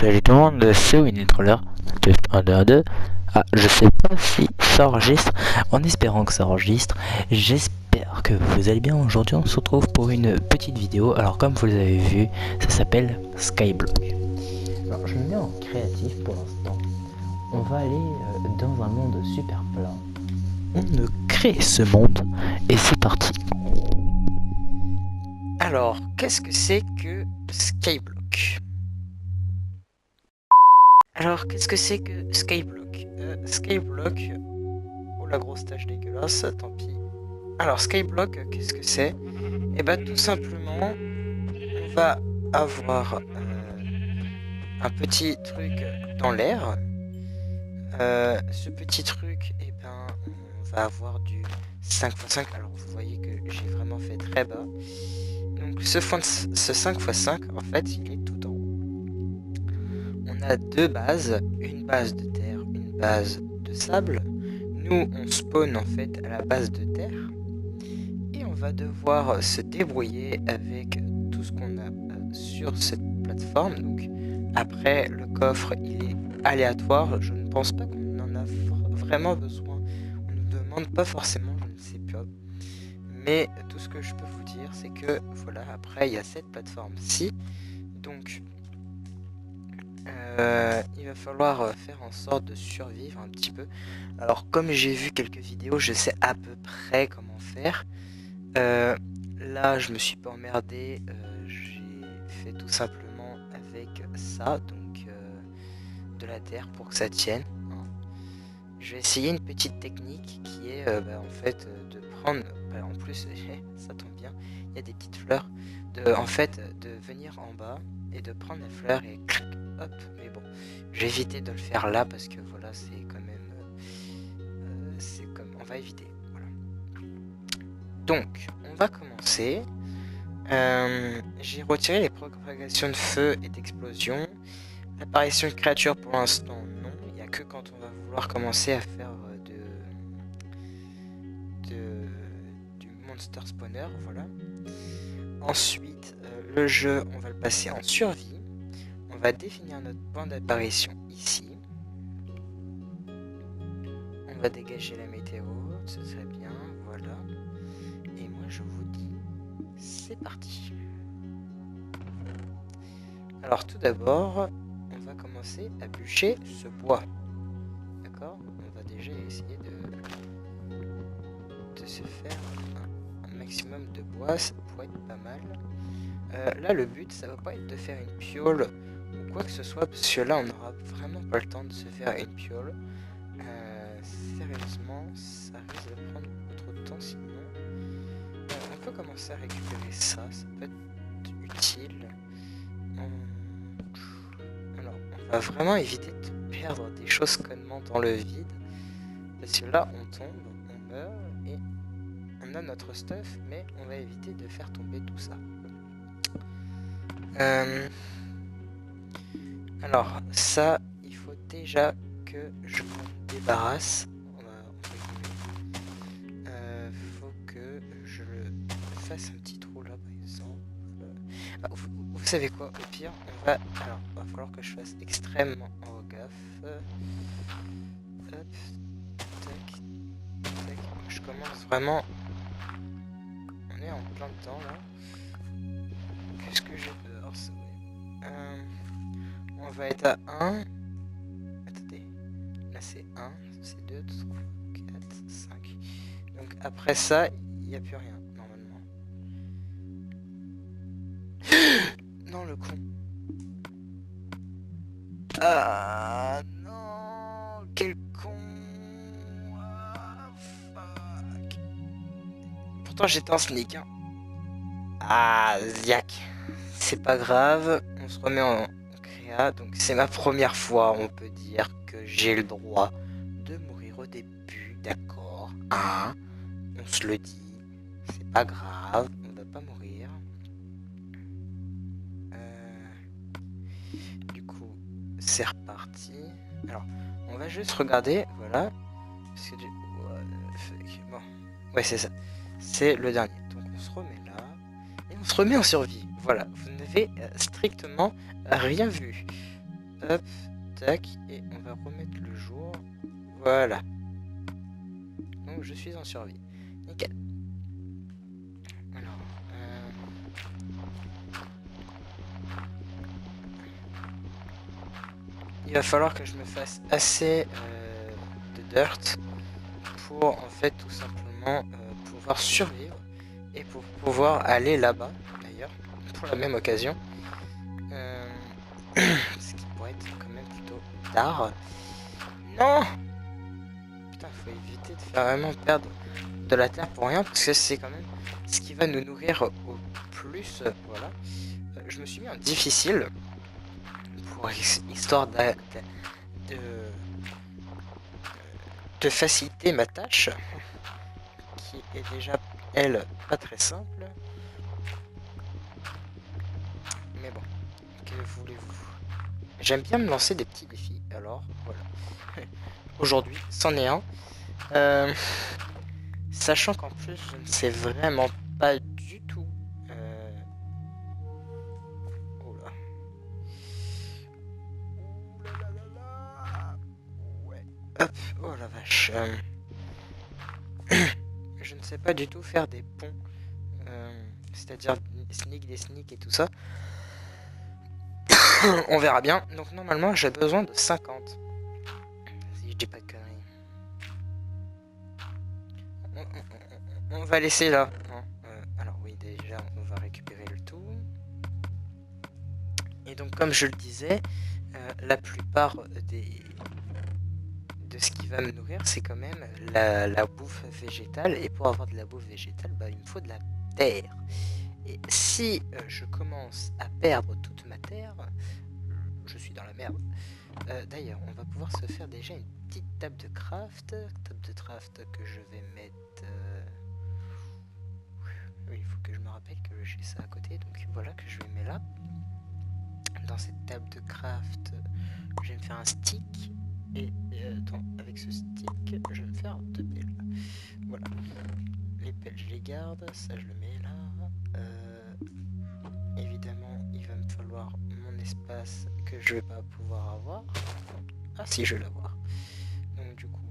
Salut tout le monde, c'est Winnietroller. Test 1, 2, 1, 2. Ah, je sais pas si ça enregistre. En espérant que ça enregistre, j'espère que vous allez bien. Aujourd'hui, on se retrouve pour une petite vidéo. Alors, comme vous l'avez vu, ça s'appelle Skyblock. Alors, je me mets en créatif pour l'instant. On va aller dans un monde super plat. On crée ce monde et c'est parti. Alors, qu'est-ce que c'est que Skyblock? Skyblock, oh la grosse tache dégueulasse, tant pis. Alors Skyblock, qu'est-ce que c'est? Eh ben tout simplement, on va avoir un petit truc dans l'air. Ce petit truc, eh ben on va avoir du 5x5. Alors vous voyez que j'ai vraiment fait très bas. Donc ce 5x5, en fait, il est tout en haut. On a deux bases, une base de terre, une base de sable. Nous, on spawn en fait à la base de terre et on va devoir se débrouiller avec tout ce qu'on a sur cette plateforme. Donc après, le coffre, il est aléatoire. Je ne pense pas qu'on en a vraiment besoin. On ne nous demande pas forcément, je ne sais pas. Mais tout ce que je peux vous dire, c'est que voilà, après, il y a cette plateforme-ci. Donc il va falloir faire en sorte de survivre un petit peu. Alors comme j'ai vu quelques vidéos, je sais à peu près comment faire. Là je me suis pas emmerdé, j'ai fait tout simplement avec ça, donc de la terre pour que ça tienne. Je vais essayer une petite technique qui est en fait de prendre, en plus ça tombe bien, il y a des petites fleurs, de venir en bas et de prendre la fleur et clac, hop, mais bon, j'ai évité de le faire là parce que voilà, c'est quand même, on va éviter, voilà. Donc, on va commencer. J'ai retiré les propagations de feu et d'explosion. L'apparition de créatures pour l'instant non, il n'y a que quand on va vouloir commencer à faire du monster spawner, voilà. Ensuite, le jeu, on va le passer en survie. On va définir notre point d'apparition ici. On va dégager la météo, ce serait bien, voilà. Et moi je vous dis, c'est parti. Alors tout d'abord, on va commencer à bûcher ce bois. D'accord? On va déjà essayer de se faire un maximum de bois, ça pourrait être pas mal. Là le but, ça va pas être de faire une piole ou quoi que ce soit, parce que là on n'aura vraiment pas le temps de se faire une piole. Sérieusement, ça risque de prendre beaucoup trop de temps sinon. On peut commencer à récupérer ça, ça peut être utile. Alors, on va vraiment éviter de perdre des choses connement dans le vide. Parce que là, on tombe, on meurt et on a notre stuff, mais on va éviter de faire tomber tout ça. Alors, ça, il faut déjà que je m'en débarrasse. Faut que je le fasse un petit trou là par exemple. Vous savez quoi, au pire on va. Alors va falloir que je fasse extrêmement gaffe. Hop, tac, tac. Je commence vraiment. On est en plein temps là. Qu'est-ce que j'ai peur, ça on va être à 1. Attendez. Là c'est 1, c'est 2, 3, 4, 5. Donc après ça, il n'y a plus rien, normalement. Non, le con. Ah non, quel con. Ah, fuck. Pourtant j'étais en sneak. Hein. Ah, ziac. C'est pas grave, on se remet en créa. Donc c'est ma première fois, on peut dire que j'ai le droit de mourir au début, d'accord. Hein, on se le dit. C'est pas grave, on va pas mourir. Du coup, c'est reparti. Alors, on va juste regarder, voilà. Parce que bon, ouais, c'est ça. C'est le dernier. Donc, on se remet là. Et on se remet en survie. Voilà, vous n'avez strictement rien vu. hop, tac, et on va remettre le jour. Voilà. Donc je suis en survie. Nickel. Alors, il va falloir que je me fasse assez de dirt pour en fait tout simplement pouvoir survivre et pour pouvoir aller là-bas d'ailleurs pour la même occasion. Ce qui pourrait être quand même plutôt tard. Non! Putain, faut éviter de faire vraiment perdre de la terre pour rien parce que c'est quand même ce qui va nous nourrir au plus. Voilà. Je me suis mis en difficile pour histoire de faciliter ma tâche qui est déjà elle pas très simple. Mais bon, que voulez-vous? J'aime bien me lancer des petits défis, alors voilà. Aujourd'hui, c'en est un. Sachant qu'en plus, je ne sais vraiment pas du tout. Oh là. Ouais. Hop. Oh la vache. Je ne sais pas du tout faire des ponts. C'est-à-dire des sneaks et tout ça. On verra bien. Donc normalement, j'ai besoin de 50. Si je dis pas de conneries. On va laisser là. Hein. Alors oui, déjà, on va récupérer le tout. Et donc, comme je le disais, la plupart de ce qui va me nourrir, c'est quand même la bouffe végétale. Et pour avoir de la bouffe végétale, bah, il me faut de la terre. Et si je commence à perdre toute ma terre, je suis dans la merde. D'ailleurs, on va pouvoir se faire déjà une petite table de craft. Table de craft que je vais mettre... Oui, il faut que je me rappelle que j'ai ça à côté. Donc voilà que je vais mettre là. Dans cette table de craft, je vais me faire un stick. Et avec ce stick, je vais me faire 2 pelles. Voilà. Les pelles, je les garde. Ça, je le mets là. Évidemment, il va me falloir mon espace que je vais pas pouvoir avoir. Ah si, je vais l'avoir. Donc du coup,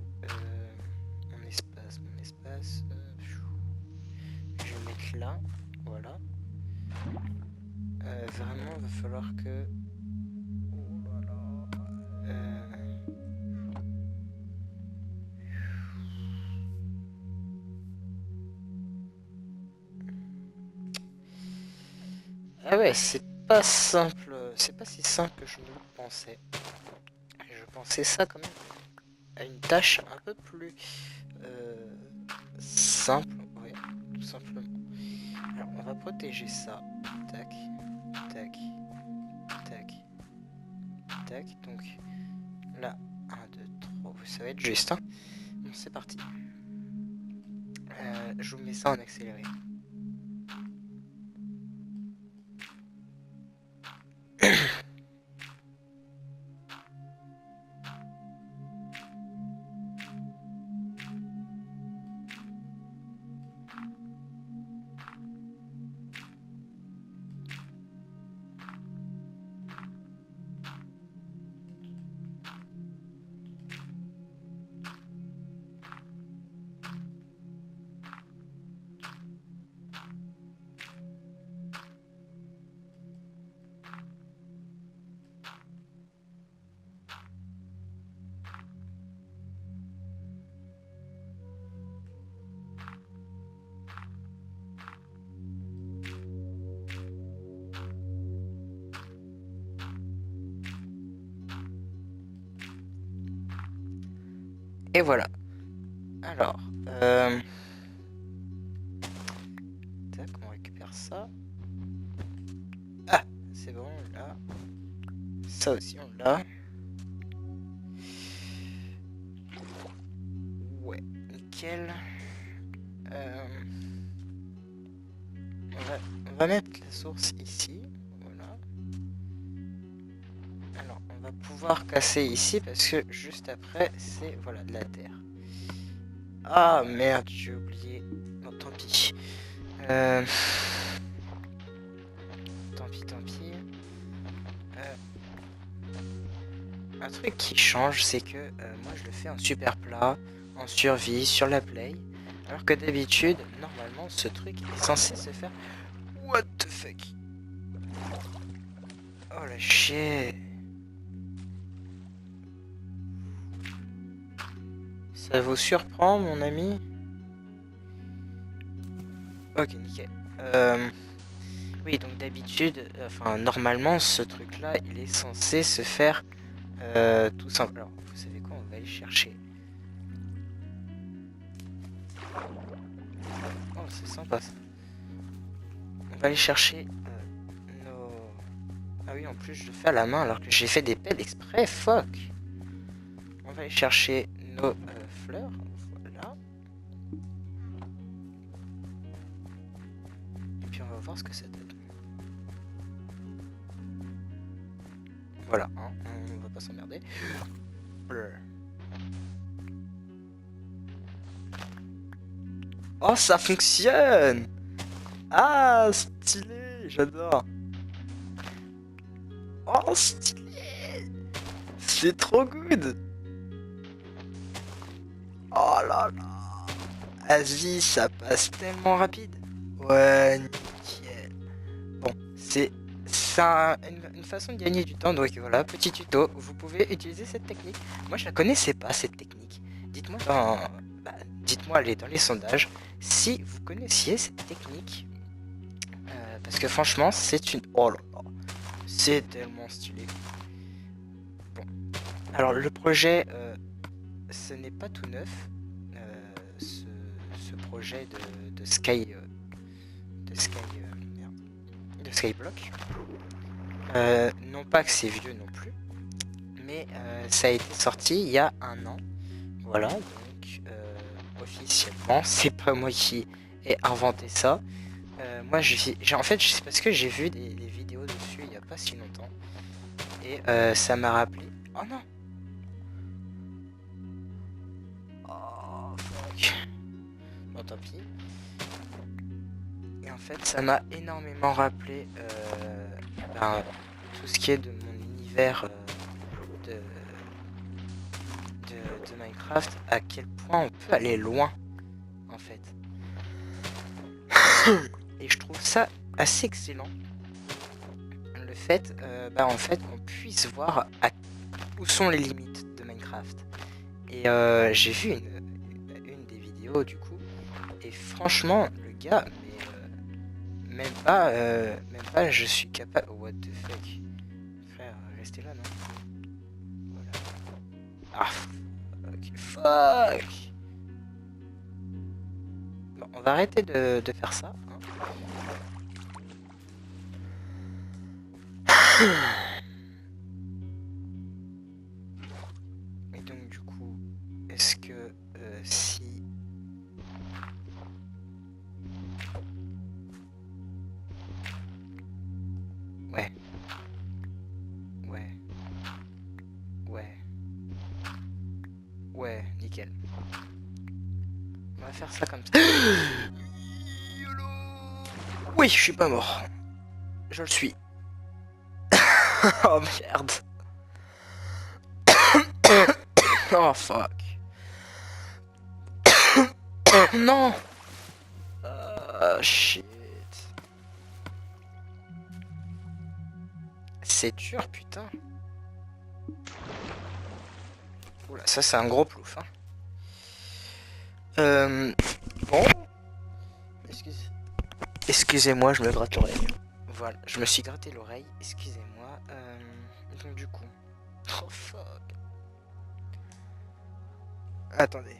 mon espace, je vais mettre là, voilà. Vraiment, il va falloir que... Oh là là. Ah ouais, c'est pas simple, c'est pas si simple que je me le pensais. Je pensais ça quand même à une tâche un peu plus simple, ouais, tout simplement. Alors, on va protéger ça. Tac, tac, tac, tac. Donc, là, 1, 2, 3. Ça va être juste, hein. Bon, c'est parti. Je vous mets ça en accéléré. Et voilà. Alors, tac, on récupère ça. Ah, c'est bon, là. Ça aussi, on l'a. Ouais, nickel. On va mettre la source ici. Voilà. Alors, on va pouvoir casser ici parce que juste après, c'est voilà, de la terre. Ah merde, j'ai oublié. Non, tant pis. Tant pis, tant pis. Un truc qui change, c'est que moi je le fais en super plat, en survie, sur la play. Alors que d'habitude, normalement, ce truc est censé se faire... What the fuck? Oh la shit. Ça vous surprend, mon ami? Ok, nickel. Oui, donc d'habitude, enfin, normalement, ce truc-là, il est censé se faire tout simple. Alors, vous savez quoi? On va aller chercher. Oh, c'est sympa ça. On va aller chercher nos... Ah oui, en plus, je le fais à la main alors que j'ai fait des pelles exprès. Fuck! On va aller chercher nos fleurs. Voilà. Et puis, on va voir ce que ça donne. Voilà, hein, on va pas s'emmerder. Oh, ça fonctionne! Ah, stylé, j'adore. Oh, stylé! C'est trop good! Oh là là! Vas-y, ça passe tellement rapide. Ouais, nickel. Bon, c'est une façon de gagner du temps. Donc voilà, petit tuto. Vous pouvez utiliser cette technique. Moi, je la connaissais pas, cette technique. Dites-moi dites-moi dans les sondages si vous connaissiez cette technique. Parce que franchement, c'est une... Oh là là! C'est tellement stylé. Bon. Alors, le projet, ce n'est pas tout neuf. Ce projet de Sky... de Skyblock. Non pas que c'est vieux non plus, mais ça a été sorti il y a 1 an. Voilà, donc officiellement, c'est pas moi qui ai inventé ça. Moi, en fait, c'est parce que j'ai vu des vidéos dessus il y a pas si longtemps. Et ça m'a rappelé... Oh non! Oh, fuck. Bon, tant pis. Et en fait, ça m'a énormément rappelé tout ce qui est de mon univers de Minecraft, à quel point on peut aller loin, en fait. Et je trouve ça assez excellent, le fait, en fait, qu'on puisse voir où sont les limites de Minecraft. Et j'ai vu une des vidéos, du coup, et franchement, le gars, mais même pas, je suis capable... What the fuck? Frère, restez là, non? Voilà. Ah, fuck! Bon, on va arrêter de faire ça. Et donc, du coup, est-ce que si... Ouais. Ouais. Ouais. Ouais, nickel. On va faire ça comme ça. Oui, je suis pas mort. Je le suis. Oh merde. Oh fuck. Non. Shit. C'est dur, putain. Oula, ça c'est un gros plouf. Hein. Bon. Excusez-moi, je me gratte l'oreille. Voilà, je me suis gratté l'oreille. Excusez-moi. Donc du coup. Oh fuck. Attendez.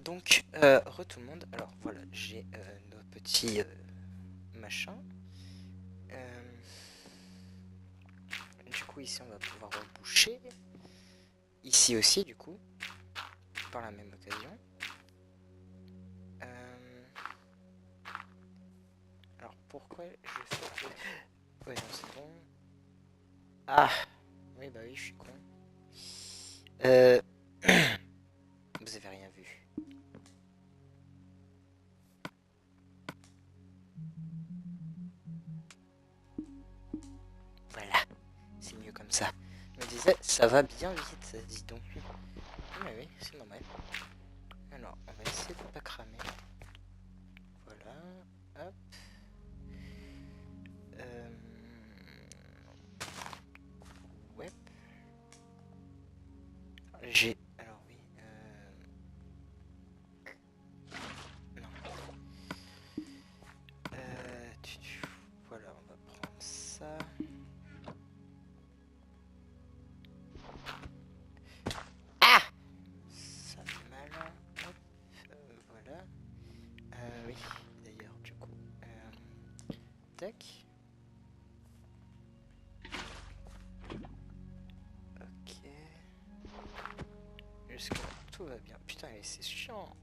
Donc, tout le monde. Alors voilà, j'ai nos petits machins. Du coup, ici, on va pouvoir reboucher. Ici aussi, du coup, par la même occasion. Alors, pourquoi je fais que... Ouais, non, c'est bon. Ah! Oui, bah oui, je suis con. Vous avez rien vu. Voilà, c'est mieux comme ça. Je me disais, ça va bien vite, ça dit donc. Mais oui, c'est normal. Alors, on va essayer de pas cramer. Voilà, hop. Ouais. J'ai... Alors oui, non. Voilà, on va prendre ça. Ah! Ça fait mal. Hop, voilà. Oui, d'ailleurs, du coup. Tac. Ok. Jusqu'à tout va bien. Putain, mais c'est chiant.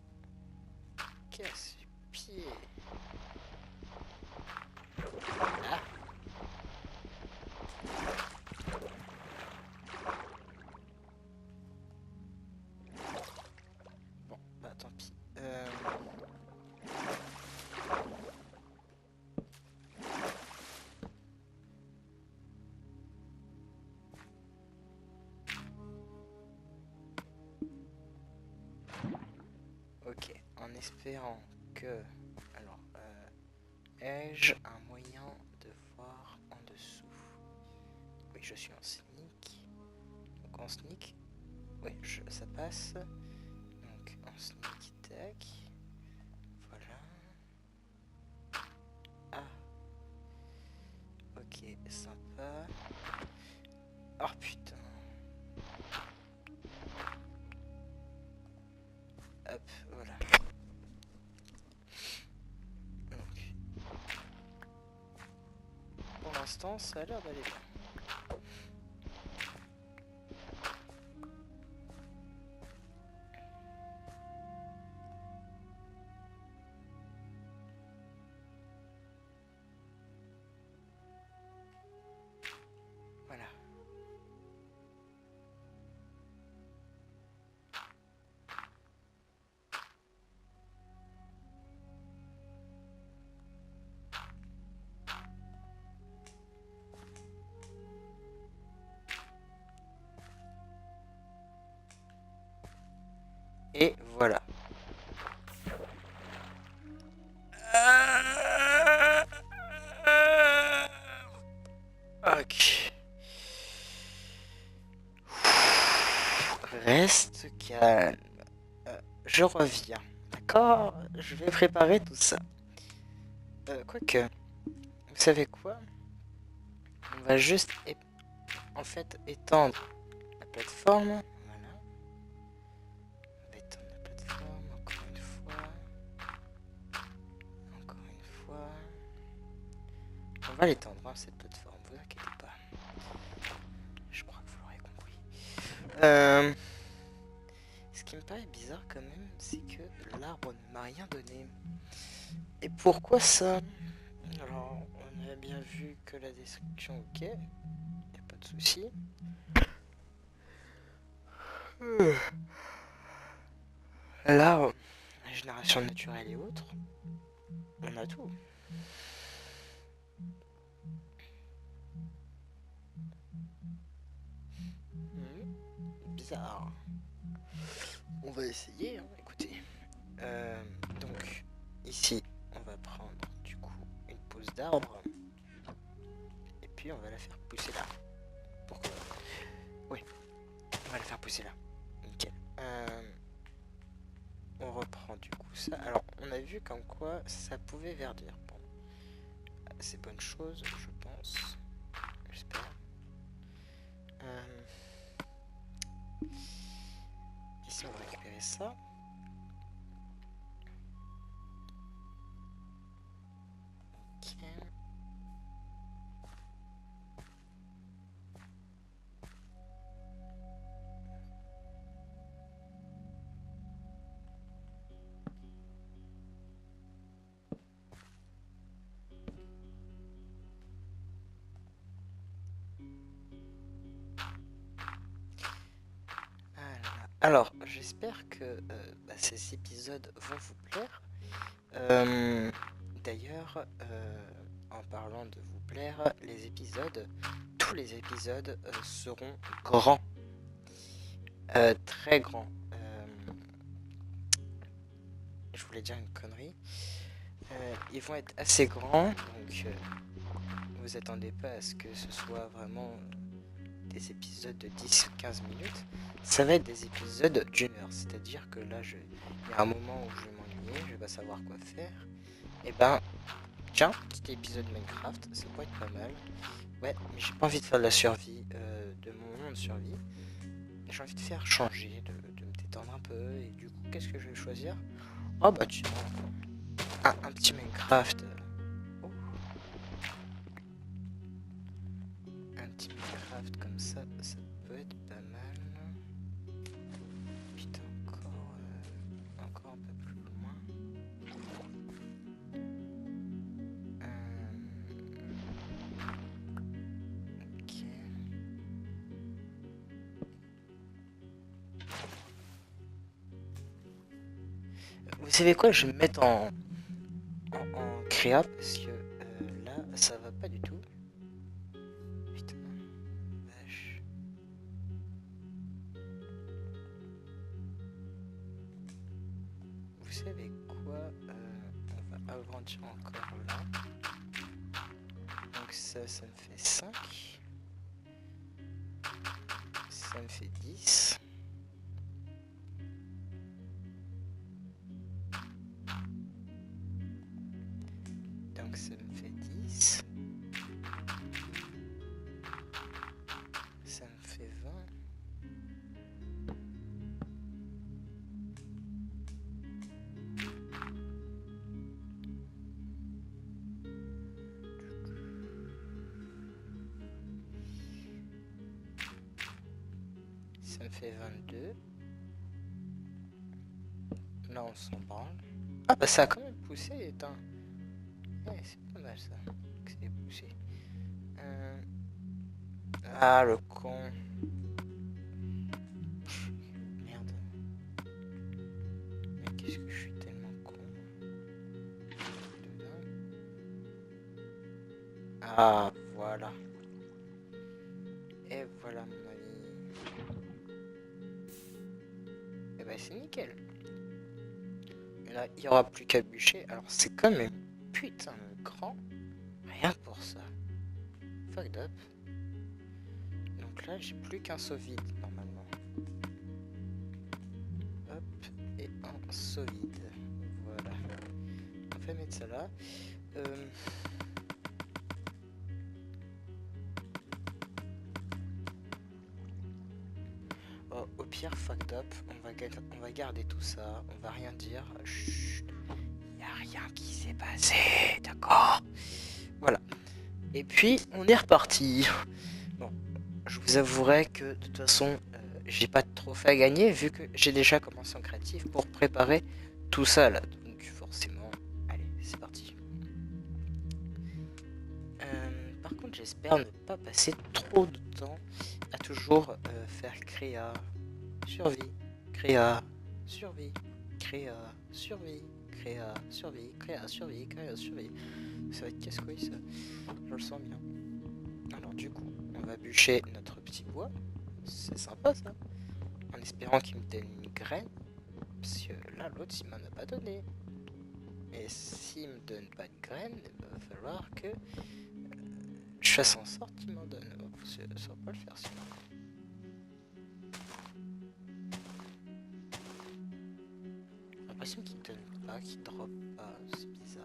Casse les pieds. Ah! Bon, bah tant pis. Ok, en espérant que... Alors, ai-je un moyen de voir en dessous? Oui, je suis en sneak. Donc en sneak, oui, ça passe. Donc en sneak, tac. Voilà. Ah. Ok, sympa. Oh putain. Hop, voilà. Donc, pour l'instant, ça a l'air d'aller bien. Voilà. Et voilà. Ok. Reste calme. Je reviens. D'accord? Je vais préparer tout ça. Quoique, vous savez quoi? On va juste en fait étendre la plateforme. Voilà. On va étendre la plateforme encore une fois. Encore une fois. On va l'étendre, hein, cette plateforme, vous inquiétez pas. Je crois que vous l'aurez compris. Ce qui me paraît bizarre quand même, c'est que l'arbre ne m'a rien donné. Et pourquoi ça? Alors, on a bien vu que la destruction, ok, y a pas de souci. Là, la génération naturelle et autres, on a tout. Bizarre. On va essayer, hein, écoutez. Donc, ici, on va prendre du coup une pousse d'arbre. Et puis, on va la faire pousser là. Pourquoi? Oui, on va la faire pousser là. Nickel. On reprend du coup ça. Alors, on a vu comme quoi ça pouvait verdir. Bon, c'est bonne chose, je pense. J'espère. Ici, on va récupérer ça. Alors, j'espère que ces épisodes vont vous plaire. Euh, D'ailleurs, en parlant de vous plaire, tous les épisodes seront grands, très grands. Je voulais dire une connerie. Ils vont être assez grands, donc vous attendez pas à ce que ce soit vraiment des épisodes de 10-15 minutes. Ça va être des épisodes d'une heure, c'est-à-dire que là, il y a un moment où je vais m'ennuyer, je vais pas savoir quoi faire. Et ben, tiens, petit épisode Minecraft, ça pourrait être pas mal. Ouais, mais j'ai pas envie de faire de la survie, de mon monde de survie. J'ai envie de faire changer, de me détendre un peu. Et du coup, qu'est-ce que je vais choisir? Oh bah tiens, un petit Minecraft. Oh, un petit Minecraft comme ça peut être pas mal. Putain, encore un peu plus loin. Ok. Vous savez quoi? Je vais me mettre en créa parce que là, ça va pas du tout. Putain, vache. Vous savez quoi? On va agrandir encore là. Donc ça me fait 5. Ça me fait 10. Donc ça me fait 10. Ça me fait 20. Ça me fait 22. Là on s'en branle. Ah bah ça a quand même poussé, attends. Ouais, c'est pas mal ça. Que c'est poussé. Ah le con. Merde. Mais qu'est-ce que je suis tellement con. Ah voilà. Et voilà mon ami. Et bah c'est nickel. Et là il n'y aura plus qu'à bûcher. Alors c'est quand même putain de grand. Rien que pour ça. Fucked up. Donc là j'ai plus qu'un seau vide normalement. Hop, et un seau vide. Voilà. On va mettre ça là. Oh, au pire, fucked up, on va garder tout ça, on va rien dire. Chut, y a rien qui s'est passé, d'accord? Voilà. Et puis, on est reparti. Bon, je vous avouerai que de toute façon, j'ai pas de trophée à gagner vu que j'ai déjà commencé en créatif pour préparer tout ça là. Donc forcément, allez, c'est parti. Par contre, j'espère ne pas passer trop de temps à toujours faire créa, survie, créa, survie, créa, survie, créa, survie, créa, survie, créa, survie. Ça va être casse-couille ça, je le sens bien. Alors du coup, on va bûcher notre petit bois, c'est sympa ça, en espérant qu'il me donne une graine, parce que là l'autre il m'en a pas donné. Et s'il me donne pas de graine, il va falloir que je fasse en sorte qu'il m'en donne. Oh, ça va pas le faire sinon. J'ai l'impression qu'il donne pas, qu'il drop pas, c'est bizarre.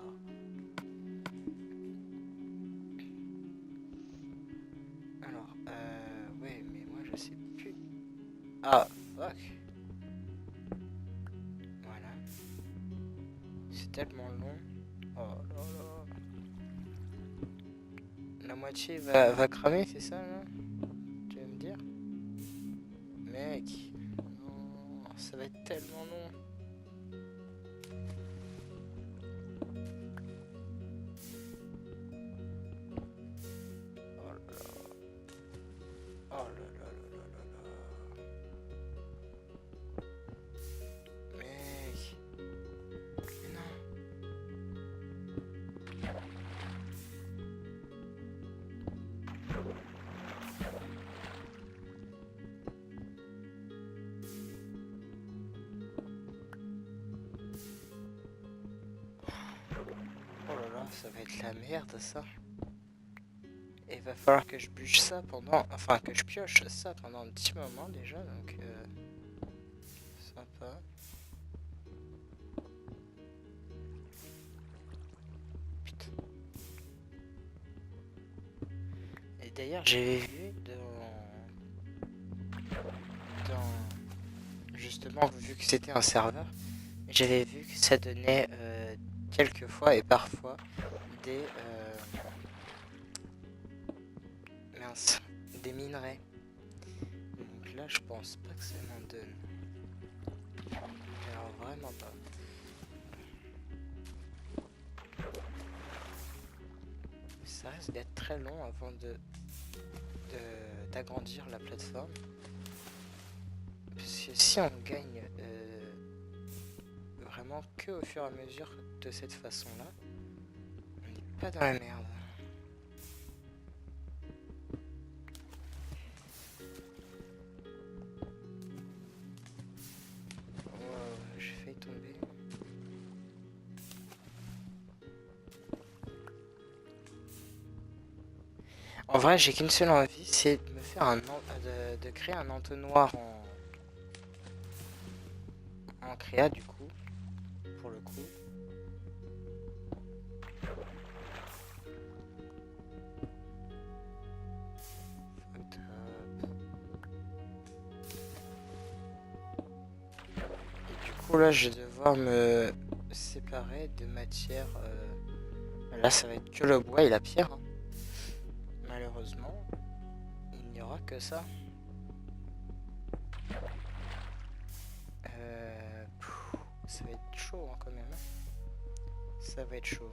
Alors, ouais, mais moi je sais plus. Ah, fuck. Voilà. C'est tellement long. Oh là là. La moitié va cramer, c'est ça là? Tu vas me dire? Mec, non, ça va être tellement long. Oh là là. Oh là là là là là là. ça va être la merde ça. Et il va falloir que je bûche ça pendant... Enfin, que je pioche ça pendant un petit moment déjà, donc... Sympa. Putain. Et d'ailleurs, j'avais vu justement, vu que c'était un serveur, j'avais vu que ça donnait quelquefois et parfois des... mince, des minerais. Donc là, je pense pas que ça m'en donne. Alors vraiment pas. Ça risque d'être très long avant d'agrandir la plateforme. Parce que si on gagne vraiment que au fur et à mesure de cette façon-là, on n'est pas dans la merde. Wow, j'ai failli tomber. En vrai, j'ai qu'une seule envie, c'est de me faire de créer un entonnoir en créa du coup, pour le coup. Et du coup là, je vais devoir me séparer de matière. Là, ça va être que le bois et la pierre. Hein. Malheureusement, il n'y aura que ça. Ça va être chaud hein, quand même. Ça va être chaud.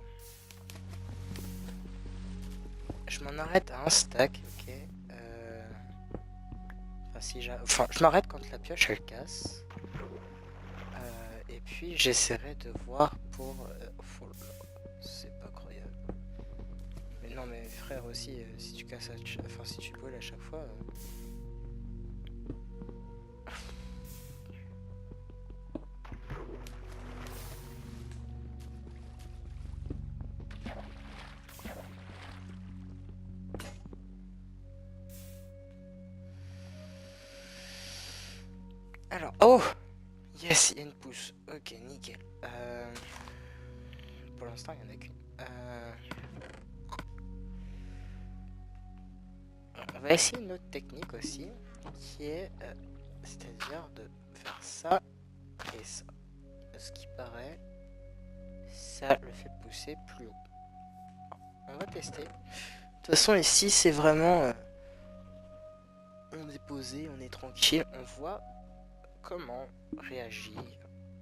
Je m'en arrête à un stack, ok. Enfin, je m'arrête quand la pioche elle casse. Et puis j'essaierai de voir pour... c'est pas croyable. Mais non mais frère aussi, si tu casses, enfin si tu brûles à chaque fois... Alors, oh yes, il y a une pousse. Ok, nickel. Pour l'instant, il n'y en a qu'une. On va essayer une autre technique aussi, qui est, c'est-à-dire de faire ça et ça. Ce qui paraît, ça le fait pousser plus haut. On va tester. De toute façon, ici, c'est vraiment... on est posé, on est tranquille, on voit comment réagit.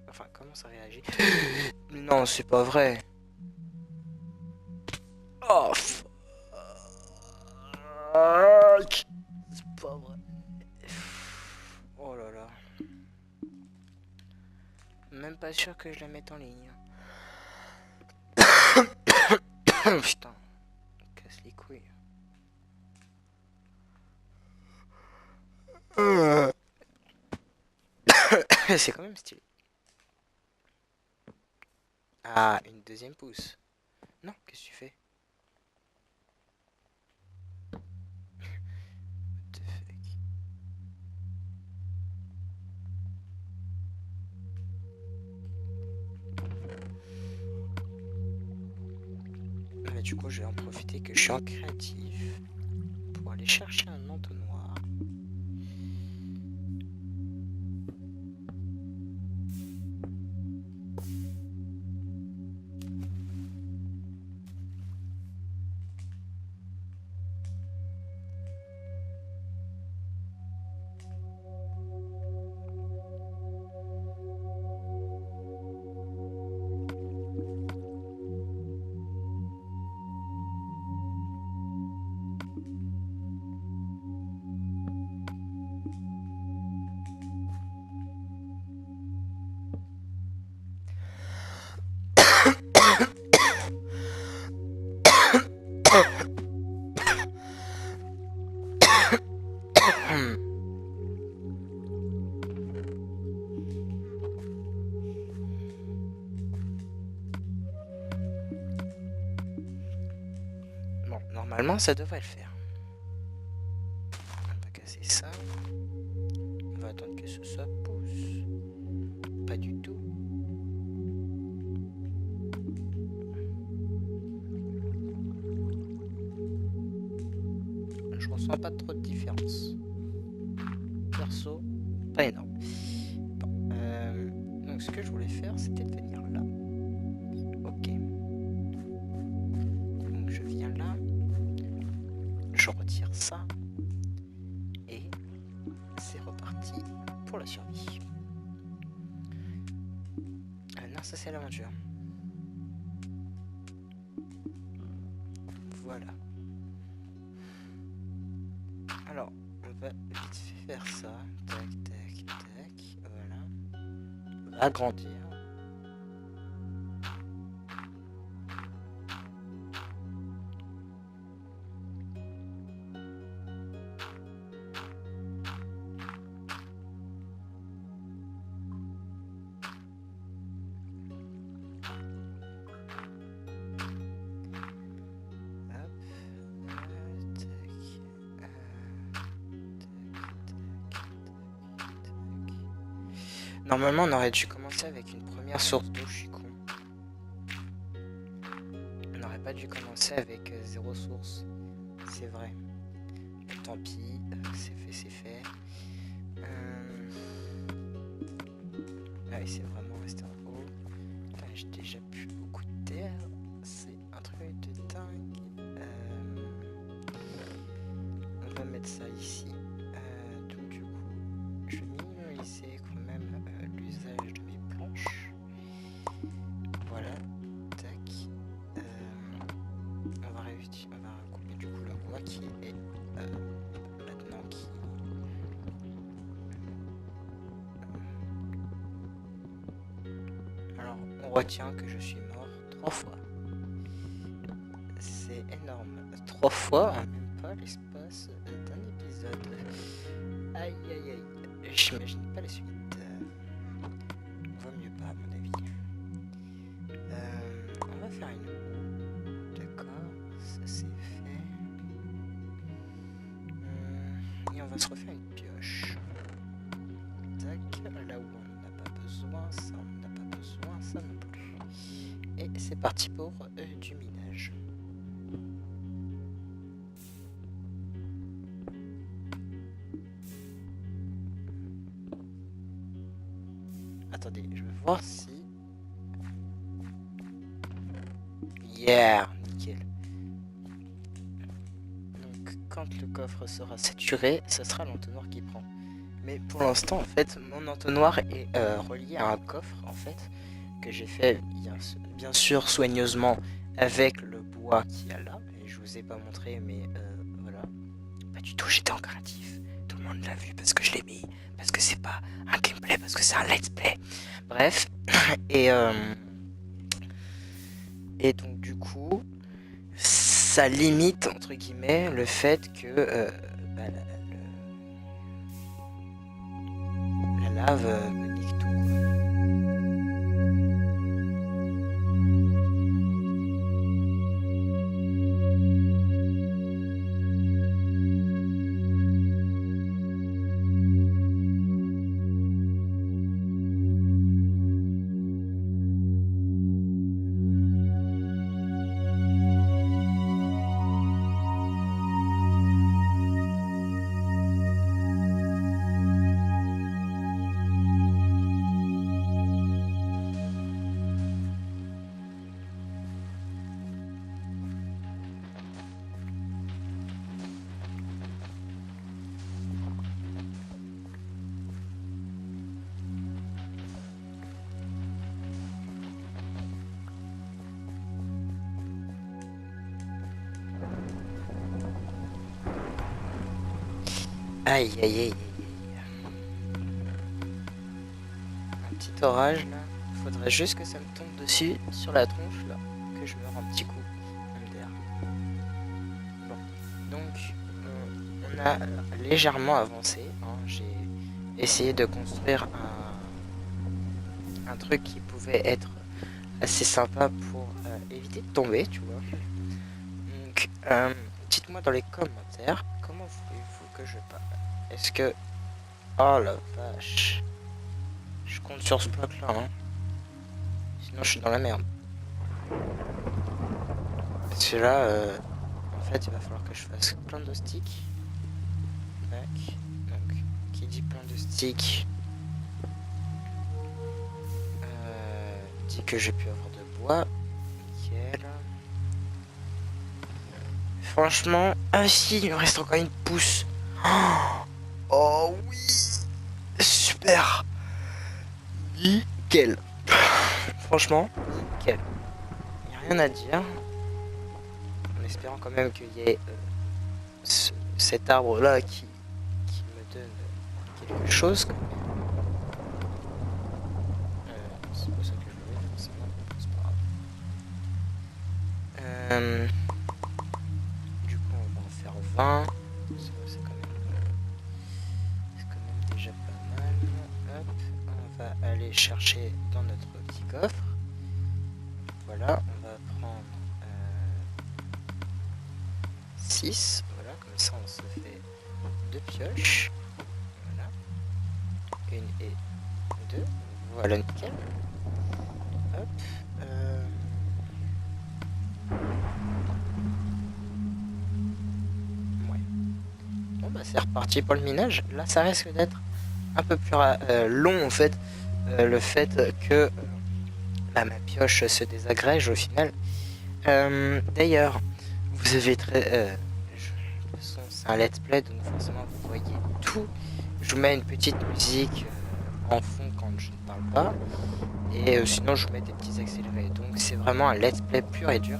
Enfin, comment ça réagit. Non, c'est pas vrai. Oh, fuck. C'est pas vrai. Oh là là. Même pas sûr que je la mette en ligne. Putain. Casse les couilles. C'est quand même stylé. Ah, une deuxième pousse. Non, qu'est-ce que tu fais? What the fuck? Mais du coup, je vais en profiter que je suis en créatif pour aller chercher un entonnoir. normalement, ça devrait le faire. On va casser ça. On va attendre que ça pousse. Pas du tout. Je ressens pas trop de différence. Perso, pas énorme. Bon, donc ce que je voulais faire, c'était de venir là. Ok. Donc je viens là. Je retire ça. Et c'est reparti pour la survie. Non, ça c'est l'aventure. Voilà. Alors, on va vite fait faire ça. Tac, tac, tac. Voilà. On va agrandir. Normalement, on aurait dû commencer avec une première source d'eau, je suis con. On n'aurait pas dû commencer avec zéro source. C'est vrai. Tant pis, c'est fait, c'est fait. Ah oui, c'est vraiment resté en haut. Putain, j'ai déjà plus beaucoup de terre. C'est un truc de dingue. On va mettre ça ici. Donc du coup, je vais minimiser quand même l'usage de mes planches. Voilà, tac. On va couper du coup le bois qui est maintenant qui. Alors, on retient que je suis mort 3 fois. C'est énorme. 3 fois, hein, même pas l'espace d'un épisode. Aïe aïe aïe. J'imagine pas la suite. Vaut mieux pas à mon avis. On va faire une roue. D'accord, ça c'est fait. Et on va se refaire une pioche. Tac, là où on n'a pas besoin, ça on n'a pas besoin, ça non plus. Et c'est parti pour du minage. Attendez, je vais voir si... Yeah, nickel. Donc quand le coffre sera saturé, ce sera l'entonnoir qui prend. Mais pour l'instant, en fait, mon entonnoir est relié à un coffre, en fait, que j'ai fait bien sûr soigneusement avec le bois qu'il y a là. Et je vous ai pas montré, mais voilà. Pas du tout, j'étais en créatif. Tout le monde l'a vu parce que je l'ai mis, parce que c'est pas un gameplay, parce que c'est un let's play. Bref, et donc du coup, ça limite entre guillemets le fait que la lave me nique tout, quoi. Aïe aïe aïe aïe. Un petit orage là. Faudrait juste que ça me tombe dessus sur la tronche là. Que je meure un petit coup. MDR. Bon. Donc on a légèrement avancé. Hein. J'ai essayé de construire un truc qui pouvait être assez sympa pour éviter de tomber, tu vois. Donc dites-moi dans les commentaires comment voulez-vous que je parle. Est-ce que... Oh la vache. Je compte sur ce bloc là, hein. Sinon je suis dans la merde. Parce que là, en fait, il va falloir que je fasse plein de sticks. Tac. Donc, qui dit plein de sticks dit que j'ai pu avoir de bois. Nickel. Franchement... Ah si, il me reste encore une pousse. Oh oui. Super. Nickel. Franchement, nickel. Il n'y a rien à dire. En espérant quand même qu'il y ait cet arbre là qui me donne quelque chose. C'est pas ça que je voulais forcément. C'est pas grave. Du coup, on va en faire 20. C'est quand même déjà pas mal. Hop, on va aller chercher dans notre petit coffre. Voilà, on va prendre 6. Voilà, comme ça on se fait 2 pioches. Voilà. Une et 2. Voilà, nickel. Hop. Ouais. Bon bah c'est reparti pour le minage. Là ça risque d'être un peu plus long en fait. Le fait que ma pioche se désagrège au final. D'ailleurs, vous avez très... de toute façon, c'est un let's play, donc forcément vous voyez tout. Je vous mets une petite musique en fond quand je ne parle pas. Et sinon, je vous mets des petits accélérés. Donc c'est vraiment un let's play pur et dur.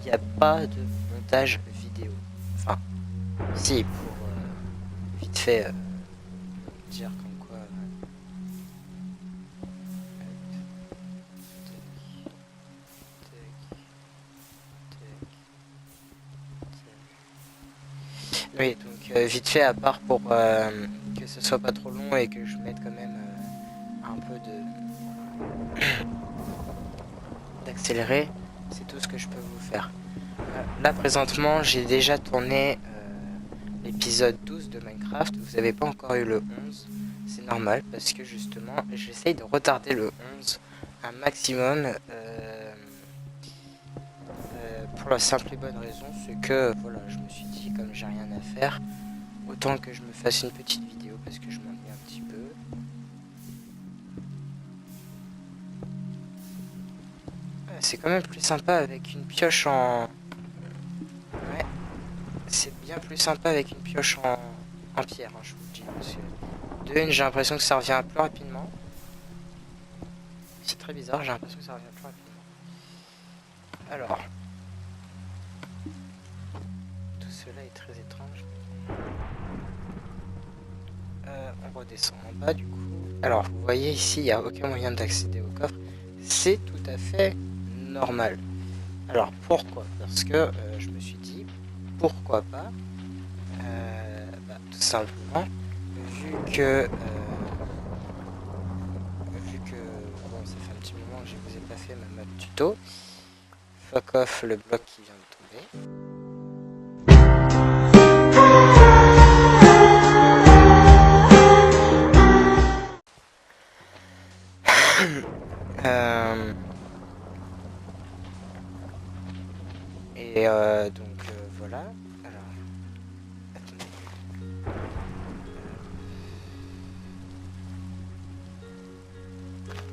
Il n'y a pas de montage vidéo. Enfin, si, pour vite fait dire comme quoi... Oui, donc vite fait, à part pour que ce soit pas trop long et que je mette quand même un peu de d'accélérer, c'est tout ce que je peux vous faire. Là présentement, j'ai déjà tourné l'épisode 12 de Minecraft. Vous n'avez pas encore eu le 11, c'est normal parce que justement, j'essaye de retarder le 11 un maximum. Pour la simple et bonne raison, c'est que voilà, je me suis dit, comme j'ai rien à faire, autant que je me fasse une petite vidéo parce que je m'ennuie un petit peu. C'est quand même plus sympa avec une pioche en... Ouais, c'est bien plus sympa avec une pioche en pierre, hein, je vous le dis. Parce que de une, j'ai l'impression que ça revient plus rapidement. C'est très bizarre, j'ai l'impression que ça revient plus rapidement. Alors... Cela est très étrange. On redescend en bas du coup. Alors vous voyez ici il n'y a aucun moyen d'accéder au coffre. C'est tout à fait normal. Alors pourquoi? Parce que je me suis dit pourquoi pas tout simplement vu que bon ça fait un petit moment que je vous ai pas fait ma map tuto. Fuck off le bloc qui vient de tomber. Et donc voilà. Alors, attendez.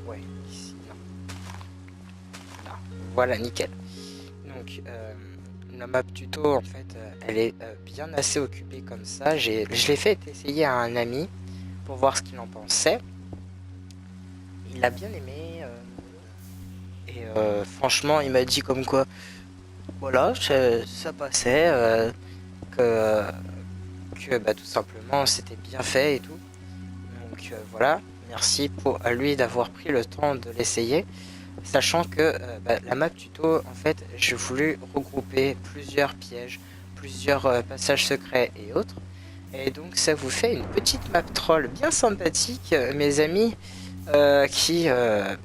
Ouais, ici, non. Là, voilà, nickel. Donc, la map tuto, en fait, elle est bien assez occupée comme ça. Je l'ai fait essayer à un ami pour voir ce qu'il en pensait. Il a bien aimé. Et franchement, il m'a dit comme quoi, voilà, ça passait, que tout simplement c'était bien fait et tout. Donc voilà, merci à lui d'avoir pris le temps de l'essayer. Sachant que la map tuto, en fait, j'ai voulu regrouper plusieurs pièges, plusieurs passages secrets et autres. Et donc ça vous fait une petite map troll bien sympathique, mes amis, qui,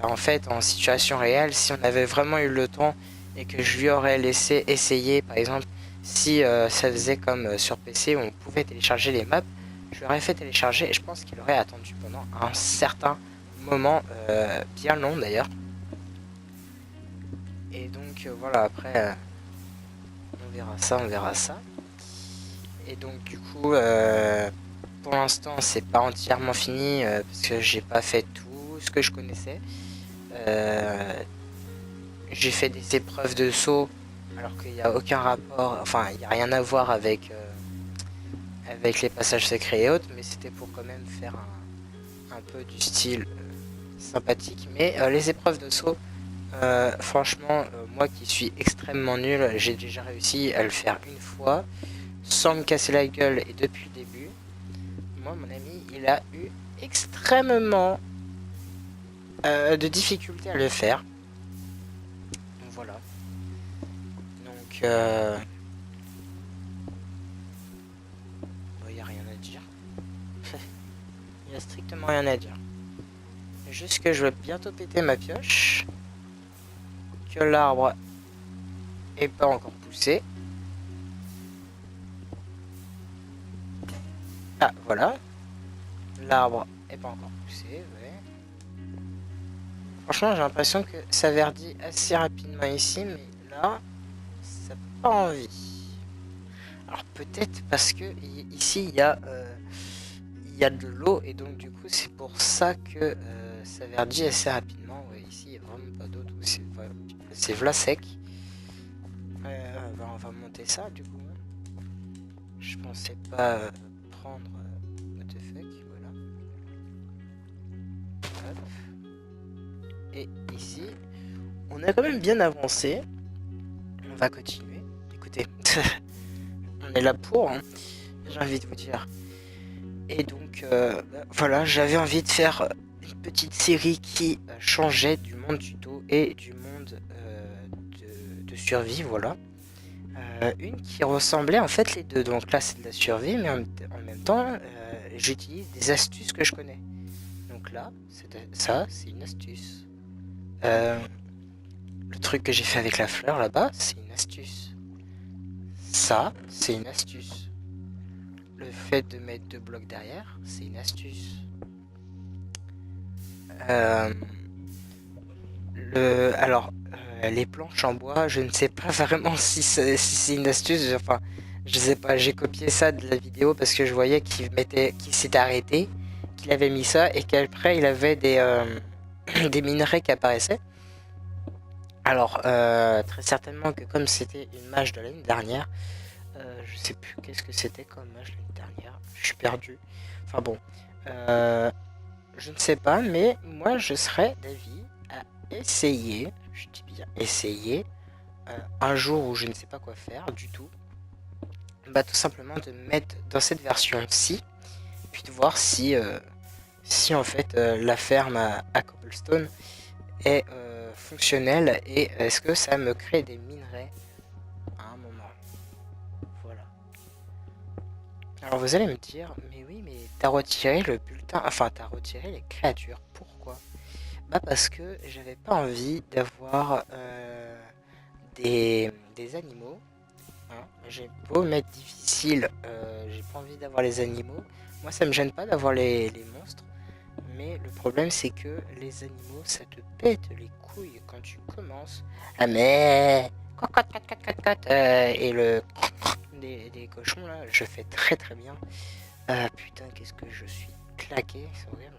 en fait, en situation réelle, si on avait vraiment eu le temps et que je lui aurais laissé essayer, par exemple, si ça faisait comme sur PC où on pouvait télécharger les maps, je l'aurais fait télécharger et je pense qu'il aurait attendu pendant un certain moment, bien long d'ailleurs. Et donc voilà, après on verra ça, on verra ça. Et donc du coup, pour l'instant c'est pas entièrement fini parce que j'ai pas fait tout ce que je connaissais. J'ai fait des épreuves de saut alors qu'il n'y a aucun rapport, enfin il n'y a rien à voir avec, avec les passages secrets et autres, mais c'était pour quand même faire un peu du style sympathique. Mais les épreuves de saut, franchement, moi qui suis extrêmement nul, j'ai déjà réussi à le faire une fois sans me casser la gueule et depuis le début. Moi, mon ami, il a eu extrêmement de difficultés à le faire. Donc voilà. Donc, il n'y a rien à dire. Il n'y a strictement rien à dire. Juste que je vais bientôt péter ma pioche. Que l'arbre est pas encore poussé. Ah, voilà. L'arbre est pas encore poussé, ouais. Franchement, j'ai l'impression que ça verdit assez rapidement ici, mais là, ça n'a pas envie. Alors peut-être parce que ici, il y a de l'eau, et donc du coup, c'est pour ça que ça verdit assez rapidement. Ouais, ici, il n'y a vraiment pas d'eau, c'est v'là sec. On va monter ça, du coup. Je pensais pas prendre... what the fuck, voilà. Hop. Et ici, on a quand même bien avancé. On va continuer. Écoutez, on est là pour, hein, j'ai envie de vous dire. Et donc, voilà, j'avais envie de faire une petite série qui changeait du monde tuto et du monde de survie, voilà. Une qui ressemblait en fait les deux. Donc là, c'est de la survie, mais en même temps, j'utilise des astuces que je connais. Donc là, ça, c'est une astuce. Le truc que j'ai fait avec la fleur là-bas, c'est une astuce. Ça, c'est une astuce. Le fait de mettre 2 blocs derrière, c'est une astuce. Alors, les planches en bois, je ne sais pas vraiment si c'est une astuce. Enfin, je sais pas, j'ai copié ça de la vidéo parce que je voyais qu'il s'était arrêté, qu'il avait mis ça et qu'après il avait des minerais qui apparaissaient. Alors, très certainement que comme c'était une mage de l'année dernière, je sais plus qu'est-ce que c'était comme mage l'année dernière, je suis perdu. Enfin bon, je ne sais pas, mais moi je serais d'avis à essayer, je dis bien essayer, un jour où je ne sais pas quoi faire du tout, bah tout simplement de mettre dans cette version-ci, puis de voir si en fait la ferme à Cobblestone est fonctionnelle et est-ce que ça me crée des minerais à un moment. Voilà. Alors vous allez me dire, mais oui, mais t'as retiré le bulletin, enfin t'as retiré les créatures, pourquoi? Bah parce que j'avais pas envie d'avoir des animaux. Hein. J'ai beau mettre difficile, j'ai pas envie d'avoir les animaux. Moi ça me gêne pas d'avoir les monstres, mais le problème c'est que les animaux ça te pète les couilles quand tu commences à mais et les cochons là, je fais très très bien. Putain, qu'est-ce que je suis claqué, c'est horrible.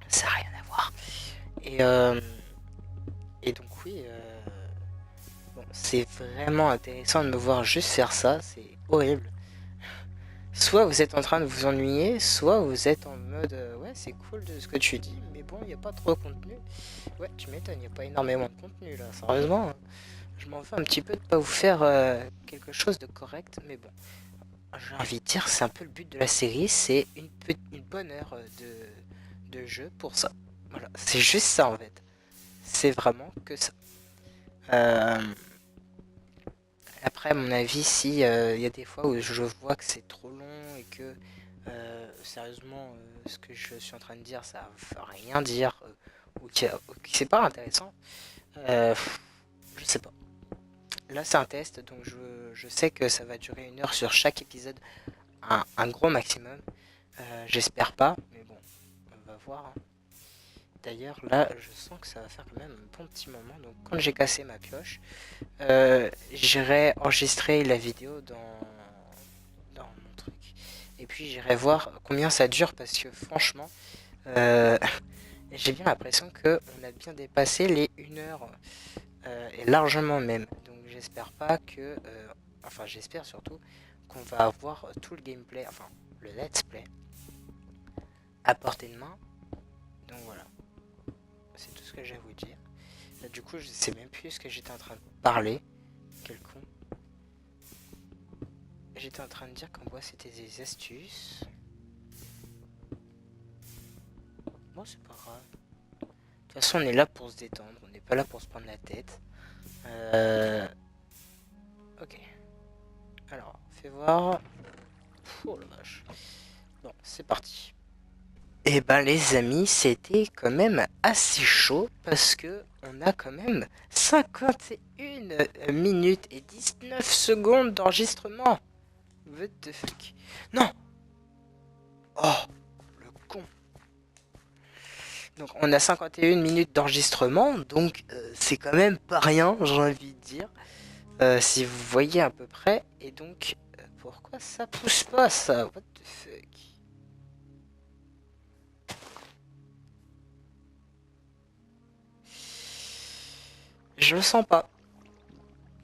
Ça n'a rien à voir. Et, euh, et donc oui, bon, c'est vraiment intéressant de me voir juste faire ça, c'est horrible. Soit vous êtes en train de vous ennuyer, soit vous êtes en mode ouais c'est cool de ce que tu dis, mais bon il n'y a pas trop de contenu. Ouais tu m'étonnes, il n'y a pas énormément de contenu là, sérieusement. Je m'en veux un petit peu de pas vous faire quelque chose de correct, mais bon. J'ai envie de dire c'est un peu le but de la série, c'est une bonne heure de jeu pour ça. Voilà, c'est juste ça en fait. C'est vraiment que ça. Euh, Après, à mon avis, si il y a des fois où je vois que c'est trop long et que sérieusement, ce que je suis en train de dire, ça veut rien dire ou que c'est pas intéressant, je sais pas. là c'est un test, donc je sais que ça va durer 1 heure sur chaque épisode, un gros maximum. J'espère pas, mais bon, on va voir, hein. D'ailleurs, là, je sens que ça va faire quand même un bon petit moment. Donc, quand j'ai cassé ma pioche, j'irai enregistrer la vidéo dans mon truc. Et puis, j'irai voir combien ça dure parce que franchement, euh, j'ai bien l'impression qu'on a bien dépassé les 1 heure et largement même. Donc, j'espère pas que. Enfin, j'espère surtout qu'on va avoir tout le gameplay, enfin, le let's play à portée de main. Donc, voilà. C'est tout ce que j'ai à vous dire. Là, du coup, je sais même plus ce que j'étais en train de parler. Quel con. J'étais en train de dire qu'en bois c'était des astuces. Bon, c'est pas grave. De toute façon, on est là pour se détendre. On n'est pas là pour se prendre la tête. Ok. Alors, fais voir. Oh la vache. Bon, c'est parti. Et ben les amis, c'était quand même assez chaud parce que on a quand même 51 minutes et 19 secondes d'enregistrement. What the fuck? Non! Oh, le con. Donc on a 51 minutes d'enregistrement, donc c'est quand même pas rien, j'ai envie de dire. Si vous voyez à peu près. Et donc, pourquoi ça pousse pas ça? What the fuck? Je le sens pas.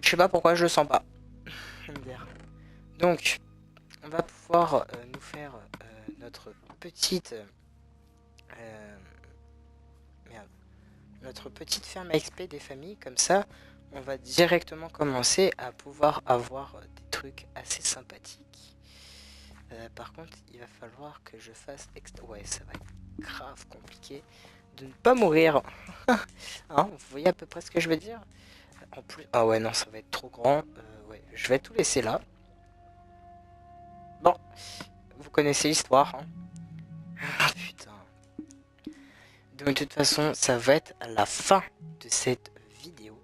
Je sais pas pourquoi je le sens pas. Donc, on va pouvoir nous faire notre petite... merde. Notre petite ferme à XP des familles. Comme ça, on va directement commencer à pouvoir avoir des trucs assez sympathiques. Par contre, il va falloir que je fasse... Ouais, ça va être grave compliqué de ne pas mourir. Hein, vous voyez à peu près ce que je veux dire? En plus... Ah ouais, non, ça va être trop grand. Ouais, je vais tout laisser là. Bon, vous connaissez l'histoire, hein. Ah putain. Donc de toute façon, ça va être à la fin de cette vidéo.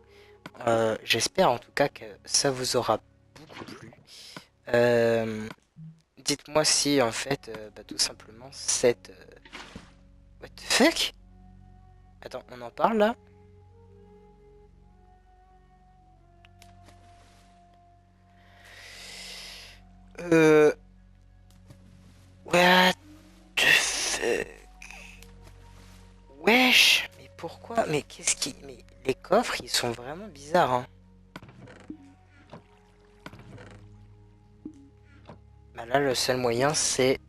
J'espère en tout cas que ça vous aura beaucoup plu. Dites-moi si en fait, tout simplement, cette... What the fuck? Attends, on en parle là? What the fuck? Wesh! Mais pourquoi? Mais qu'est-ce qui... Mais les coffres, ils sont vraiment bizarres, hein. Bah là, le seul moyen, c'est...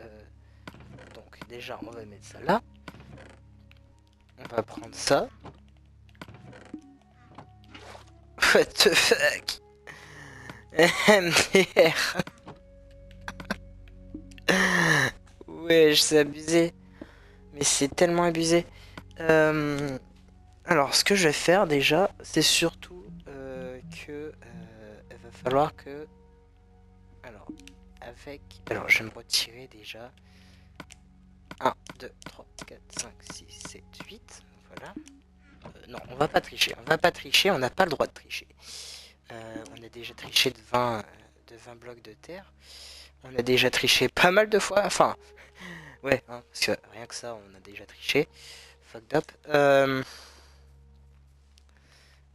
Donc déjà, on va mettre ça là. On va prendre ça. What the fuck? MDR. Wesh, c'est abusé. Mais c'est tellement abusé. Alors, ce que je vais faire déjà, c'est surtout que il va falloir que... Alors, Alors, je vais me retirer déjà. 1, 2, 3, 4, 5, 6, 7, 8. Voilà. Non, on va pas tricher. On va pas tricher, on n'a pas le droit de tricher. On a déjà triché de 20 blocs de terre. On a déjà triché pas mal de fois. Enfin, ouais, hein, parce que rien que ça, on a déjà triché. Fucked up.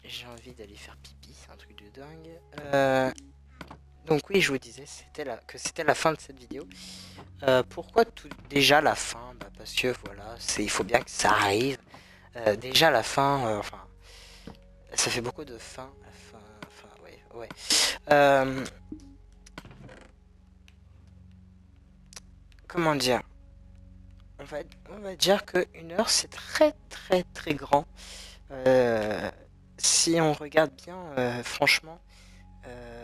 J'ai envie d'aller faire pipi, c'est un truc de dingue. Donc oui, je vous disais que c'était la fin de cette vidéo. Pourquoi déjà la fin? Parce que voilà, il faut bien que ça arrive. Déjà la fin, enfin, ça fait beaucoup de fin. Enfin, ouais. Comment dire? On va dire que 1 heure c'est très très très grand. Si on regarde bien, franchement,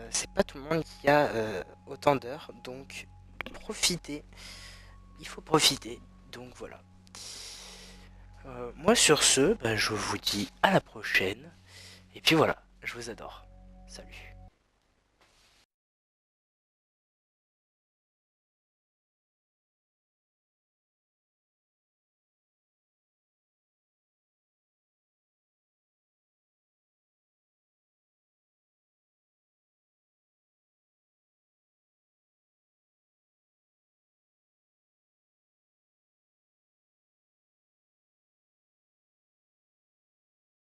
c'est pas tout le monde qui a autant d'heures, donc profitez, il faut profiter, donc voilà. Moi sur ce, je vous dis à la prochaine, et puis voilà, je vous adore, salut.